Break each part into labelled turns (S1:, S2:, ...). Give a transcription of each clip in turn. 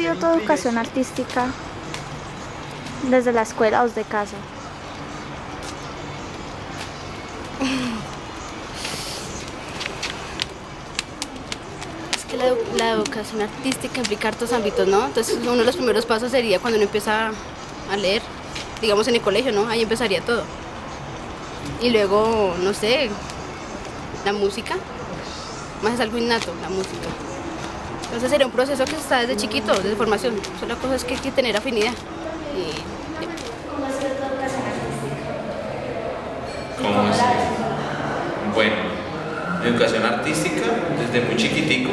S1: sido tu educación artística desde la escuela o desde casa?
S2: Es que la educación artística implica hartos ámbitos, ¿no? Entonces uno de los primeros pasos sería cuando uno empieza a leer, digamos en el colegio, ¿no? Ahí empezaría todo. Y luego, no sé, la música, más es algo innato, la música. Entonces sería un proceso que está desde chiquito, desde formación. Solo la cosa es que hay que tener afinidad.
S1: ¿Cómo ha sido tu educación artística?
S3: ¿Cómo así? Bueno, mi educación artística, desde muy chiquitico,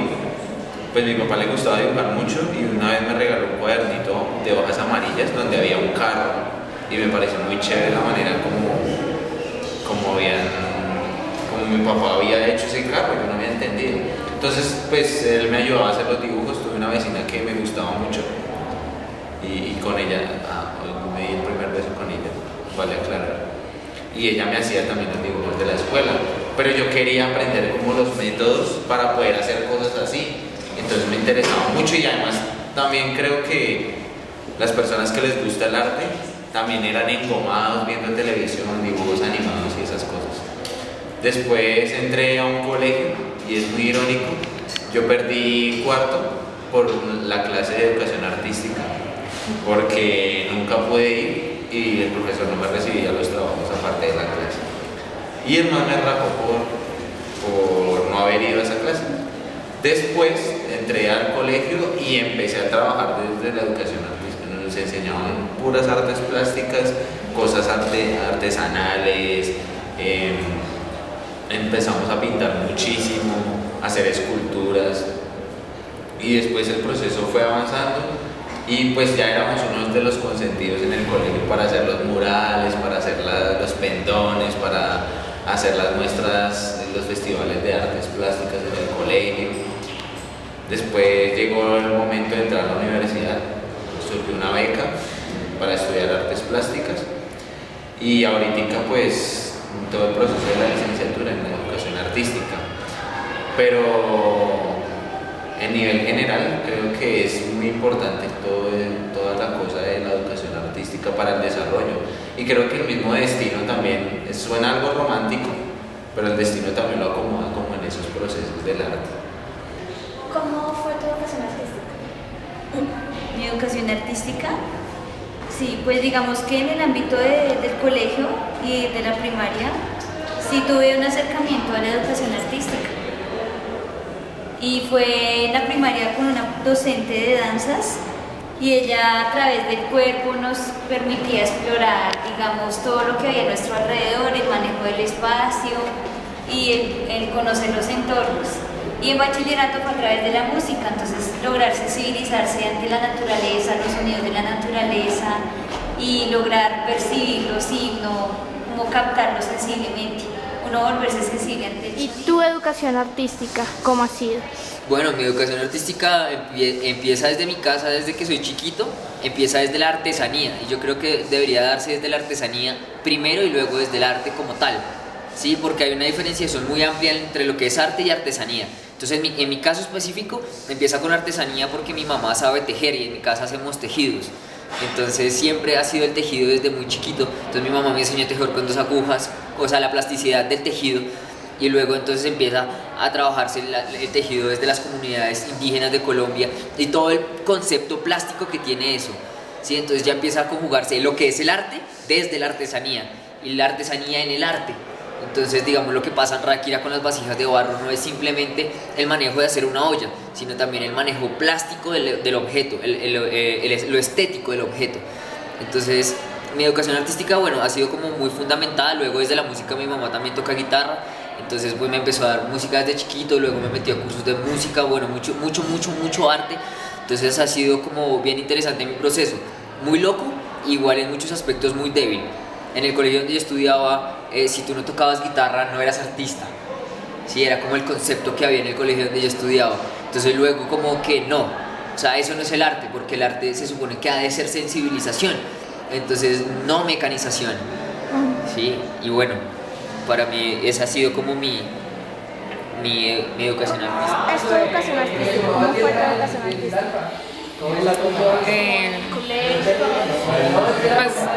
S3: pues a mi papá le gustaba dibujar mucho y una vez me regaló un cuadernito de hojas amarillas donde había un carro y me pareció muy chévere la manera como mi papá había hecho ese carro, yo no había entendido. Entonces, pues él me ayudaba a hacer los dibujos, tuve una vecina que me gustaba mucho y con ella, me di el primer beso con ella, vale aclarar. Y ella me hacía también los dibujos de la escuela, pero yo quería aprender como los métodos para poder hacer cosas así, entonces me interesaba mucho y además también creo que las personas que les gusta el arte también eran engomados viendo televisión, dibujos animados y esas cosas. Después entré a un colegio y es muy irónico, yo perdí cuarto por la clase de educación artística porque nunca pude ir y el profesor no me recibía los trabajos aparte de la clase. Y el man me rajó por no haber ido a esa clase. Después entré al colegio y empecé a trabajar desde la educación artística. Nos enseñaban puras artes plásticas, cosas artesanales, empezamos a pintar muchísimo, a hacer esculturas y después el proceso fue avanzando y pues ya éramos unos de los consentidos en el colegio para hacer los murales, para hacer los pendones, para hacer las muestras en los festivales de artes plásticas en el colegio. Después llegó el momento de entrar a la universidad, surgió una beca para estudiar artes plásticas y ahorita pues todo el proceso de la licenciatura en la educación artística, pero en nivel general creo que es muy importante toda la cosa de la educación artística para el desarrollo y creo que el mismo destino también suena algo romántico, pero el destino también lo acomoda como en esos procesos del arte.
S1: ¿Cómo fue tu educación artística?
S4: Mi educación artística, sí, pues digamos que en el ámbito del colegio y de la primaria, sí tuve un acercamiento a la educación artística. Y fue en la primaria con una docente de danzas y ella a través del cuerpo nos permitía explorar, digamos, todo lo que había a nuestro alrededor, el manejo del espacio y el conocer los entornos. Y en bachillerato fue a través de la música, entonces lograr sensibilizarse ante la naturaleza, los sonidos de la naturaleza y lograr percibirlos y como captarlos sensiblemente, uno volverse sensible ante el
S1: ¿Y
S4: sonido.
S1: tu educación artística cómo ha sido?
S5: Bueno, mi educación artística empieza desde mi casa, desde que soy chiquito, empieza desde la artesanía y yo creo que debería darse desde la artesanía primero y luego desde el arte como tal, ¿sí? Porque hay una diferenciación muy amplia entre lo que es arte y artesanía. Entonces en mi caso específico empieza con artesanía porque mi mamá sabe tejer y en mi casa hacemos tejidos. Entonces siempre ha sido el tejido desde muy chiquito. Entonces mi mamá me enseñó a tejer con 2 agujas, o sea, la plasticidad del tejido. Y luego entonces empieza a trabajarse el tejido desde las comunidades indígenas de Colombia y todo el concepto plástico que tiene eso, ¿sí? Entonces ya empieza a conjugarse lo que es el arte desde la artesanía y la artesanía en el arte. Entonces, digamos, lo que pasa en Ráquira con las vasijas de barro no es simplemente el manejo de hacer una olla, sino también el manejo plástico del objeto, lo estético del objeto. Entonces, mi educación artística, bueno, ha sido como muy fundamentada. Luego desde la música mi mamá también toca guitarra, entonces pues me empezó a dar música desde chiquito, luego me metí a cursos de música, bueno, mucho arte. Entonces ha sido como bien interesante mi proceso, muy loco, igual en muchos aspectos muy débil. En el colegio donde yo estudiaba, si tú no tocabas guitarra no eras artista, sí, era como el concepto que había en el colegio donde yo estudiaba. Entonces luego como que no, o sea, eso no es el arte, porque el arte se supone que ha de ser sensibilización, entonces no mecanización, sí, y bueno, para mí esa ha sido como mi educación artística.
S1: ¿Es tu educación artística? ¿Cómo fue tu educación artística?
S6: Pues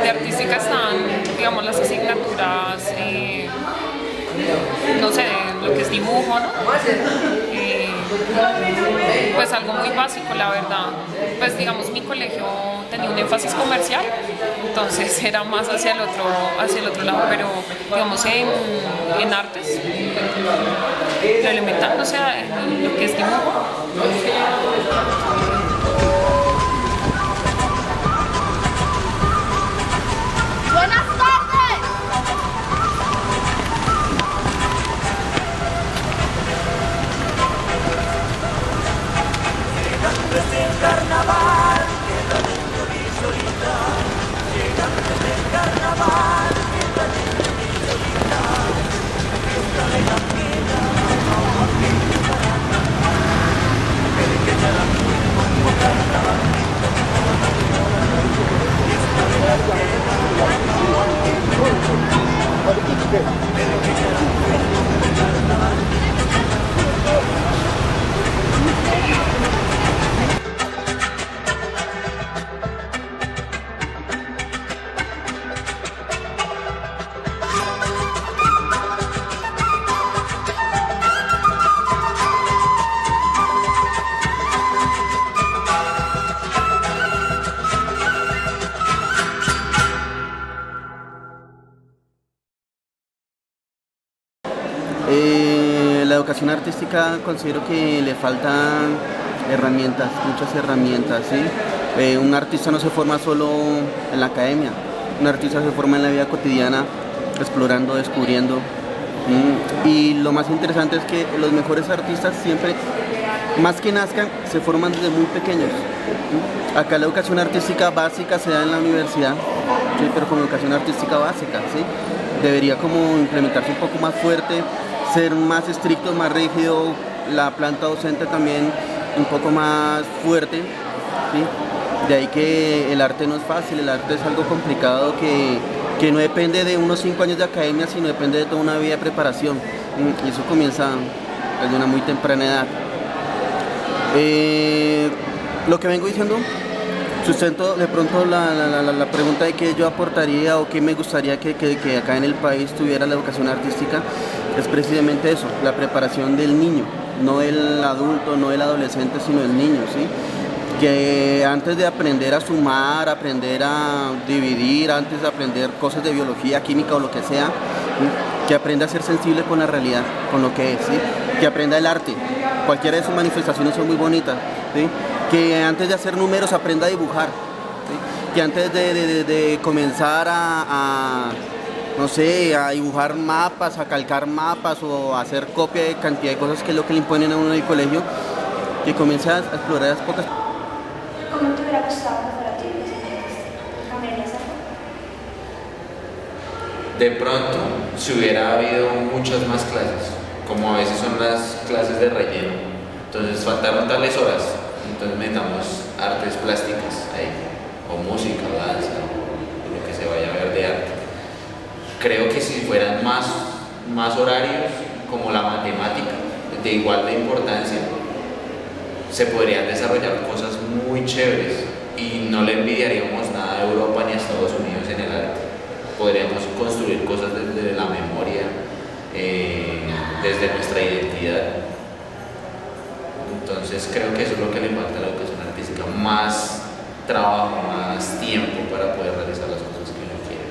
S6: de artística están, digamos, las asignaturas, no sé, lo que es dibujo, ¿no? Pues algo muy básico, la verdad. Pues digamos, mi colegio tenía un énfasis comercial, entonces era más hacia el otro lado, pero digamos en artes, lo elemental, o sea, en lo que es dibujo.
S7: Buenas tardes.
S8: La educación artística considero que le faltan herramientas, muchas herramientas, ¿sí? Un artista no se forma solo en la academia, un artista se forma en la vida cotidiana, explorando, descubriendo. Y lo más interesante es que los mejores artistas siempre, más que nazcan, se forman desde muy pequeños. Acá la educación artística básica se da en la universidad, ¿sí? Pero como educación artística básica, ¿sí? Debería como implementarse un poco más fuerte, ser más estricto, más rígido, la planta docente también un poco más fuerte, ¿sí? De ahí que el arte no es fácil, el arte es algo complicado que no depende de unos 5 años de academia, sino depende de toda una vida de preparación, y eso comienza desde una muy temprana edad. Lo que vengo diciendo, sustento de pronto la pregunta de qué yo aportaría o qué me gustaría que acá en el país tuviera la educación artística, es precisamente eso, la preparación del niño, no el adulto, no el adolescente, sino el niño, ¿sí? Que antes de aprender a sumar, aprender a dividir, antes de aprender cosas de biología, química o lo que sea, ¿sí? Que aprenda a ser sensible con la realidad, con lo que es, ¿sí? Que aprenda el arte, cualquiera de sus manifestaciones son muy bonitas, ¿sí? Que antes de hacer números aprenda a dibujar, ¿sí? Que antes de comenzar no sé, a dibujar mapas, a calcar mapas o a hacer copia de cantidad de cosas que es lo que le imponen a uno en el colegio, que comience a explorar las pocas.
S7: ¿Cómo te hubiera gustado que fuera a ti? ¿Cambiarías algo?
S3: De pronto, si hubiera habido muchas más clases, como a veces son las clases de relleno, entonces faltaron tales horas, entonces metamos artes plásticas ahí, o música, o danza, o lo que se vaya a ver de arte. Creo que si fueran más horarios, como la matemática, de igual de importancia, se podrían desarrollar cosas muy chéveres y no le envidiaríamos nada a Europa ni a Estados Unidos en el arte. Podríamos construir cosas desde la memoria, desde nuestra identidad. Entonces creo que eso es lo que le falta a la educación artística, más trabajo, más tiempo para poder realizar las cosas que uno quiere.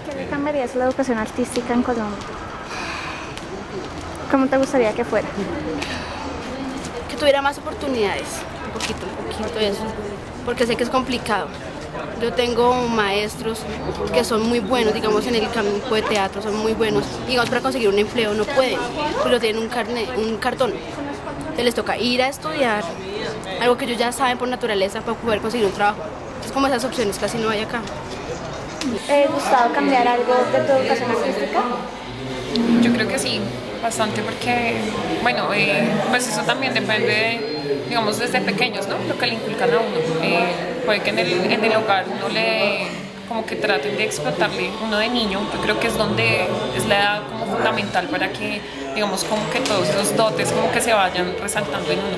S1: ¿Qué le cambiarías a la educación artística en Colombia? ¿Cómo te gustaría que fuera?
S2: Que tuviera más oportunidades, un poquito eso, porque sé que es complicado. Yo tengo maestros que son muy buenos, digamos en el campo de teatro son muy buenos, digamos para conseguir un empleo no pueden, pero tienen un cartón. Entonces les toca ir a estudiar algo que ellos ya saben por naturaleza para poder conseguir un trabajo. Es como esas opciones casi no hay acá.
S1: ¿Te ha gustado cambiar algo de tu educación artística?
S6: Yo creo que sí, bastante, porque, bueno, pues eso también depende, digamos, desde pequeños, ¿no? Lo que le inculcan a uno. Puede que en el hogar uno le como que traten de explotarle uno de niño. Yo creo que es donde es la edad como fundamental para que, digamos, como que todos esos dotes como que se vayan resaltando en uno.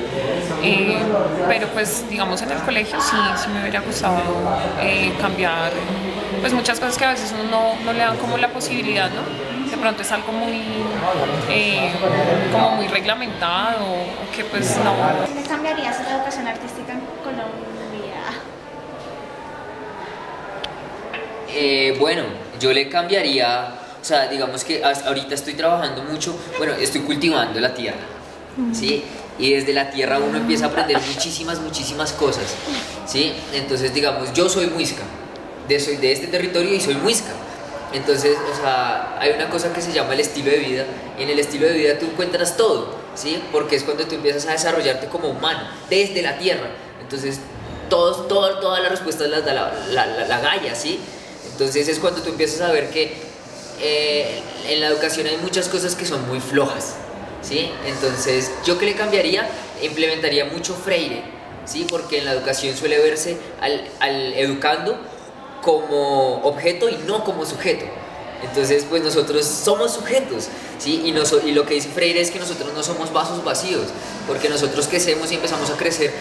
S6: Pero pues, digamos, en el colegio sí me hubiera gustado cambiar pues muchas cosas que a veces uno no le dan como la posibilidad, ¿no? De pronto es algo muy como muy reglamentado o que pues no.
S7: ¿Qué cambiarías en la educación artística en Colombia?
S5: Bueno, yo le cambiaría, o sea, digamos que ahorita estoy trabajando mucho, bueno, estoy cultivando la tierra, ¿sí? Y desde la tierra uno empieza a aprender muchísimas cosas, ¿sí? Entonces, digamos, yo soy muisca, soy de este territorio y soy muisca. Entonces, o sea, hay una cosa que se llama el estilo de vida, y en el estilo de vida tú encuentras todo, ¿sí? Porque es cuando tú empiezas a desarrollarte como humano, desde la tierra. Entonces, todas las respuestas las da la Gaia, ¿sí? Entonces es cuando tú empiezas a ver que en la educación hay muchas cosas que son muy flojas, ¿sí? Entonces, ¿yo qué le cambiaría? Implementaría mucho Freire, ¿sí? Porque en la educación suele verse al educando como objeto y no como sujeto. Entonces, pues nosotros somos sujetos, ¿sí? Y lo que dice Freire es que nosotros no somos vasos vacíos, porque nosotros crecemos y empezamos a crecer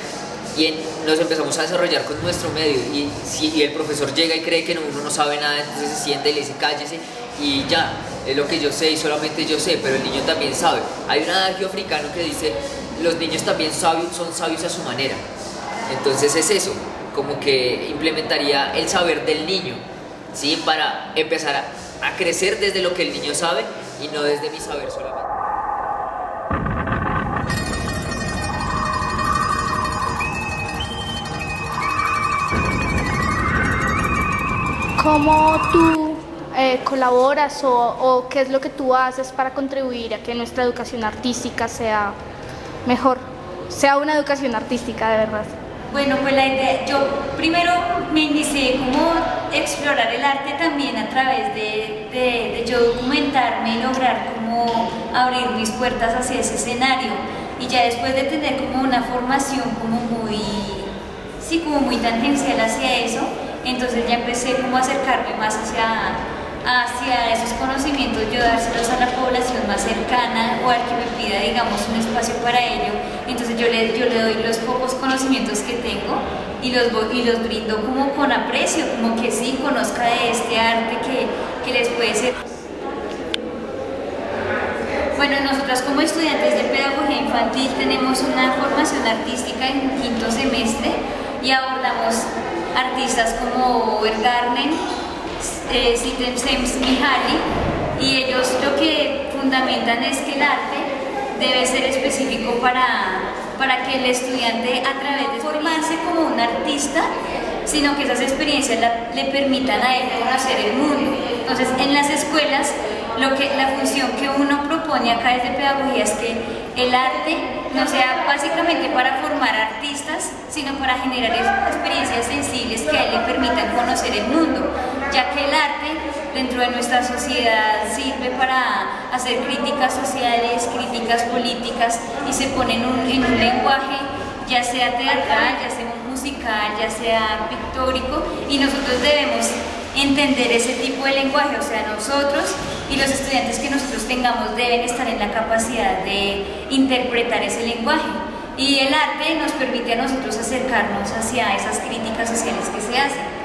S5: y nos empezamos a desarrollar con nuestro medio. Y el profesor llega y cree que uno no sabe nada, entonces se sienta y le dice cállese y ya, es lo que yo sé y solamente yo sé, pero el niño también sabe. Hay un adagio africano que dice, los niños también son sabios a su manera. Entonces es eso, como que implementaría el saber del niño, ¿sí? Para empezar a crecer desde lo que el niño sabe y no desde mi saber solamente.
S1: ¿Cómo tú colaboras o qué es lo que tú haces para contribuir a que nuestra educación artística sea mejor, sea una educación artística de verdad?
S4: Bueno, pues la idea, yo primero me inicié como explorar el arte también a través de yo documentarme y lograr como abrir mis puertas hacia ese escenario, y ya después de tener como una formación como muy tangencial hacia eso, entonces ya empecé como a acercarme más hacia esos conocimientos, yo dárselos a la población más cercana o al que me pida, digamos, un espacio para ello. Entonces yo le doy los pocos conocimientos que tengo y los brindo como con aprecio, como que sí, conozca de este arte que les puede ser. Bueno, nosotras como estudiantes de pedagogía infantil tenemos una formación artística en 5º semestre y abordamos artistas como Robert Garner, Sitem Mihaly, y ellos lo que fundamentan es que el arte debe ser específico para que el estudiante, a través de formarse como un artista, sino que esas experiencias le permitan a él conocer el mundo. Entonces, en las escuelas, la función que uno propone acá desde pedagogía es que el arte no sea básicamente para formar artistas, sino para generar experiencias sensibles que a él le permitan conocer el mundo, ya que el arte dentro de nuestra sociedad sirve para hacer críticas sociales, críticas políticas, y se pone en un lenguaje, ya sea teatral, ya sea musical, ya sea pictórico, y nosotros debemos entender ese tipo de lenguaje, o sea, nosotros y los estudiantes que nosotros tengamos deben estar en la capacidad de interpretar ese lenguaje, y el arte nos permite a nosotros acercarnos hacia esas críticas sociales que se hacen.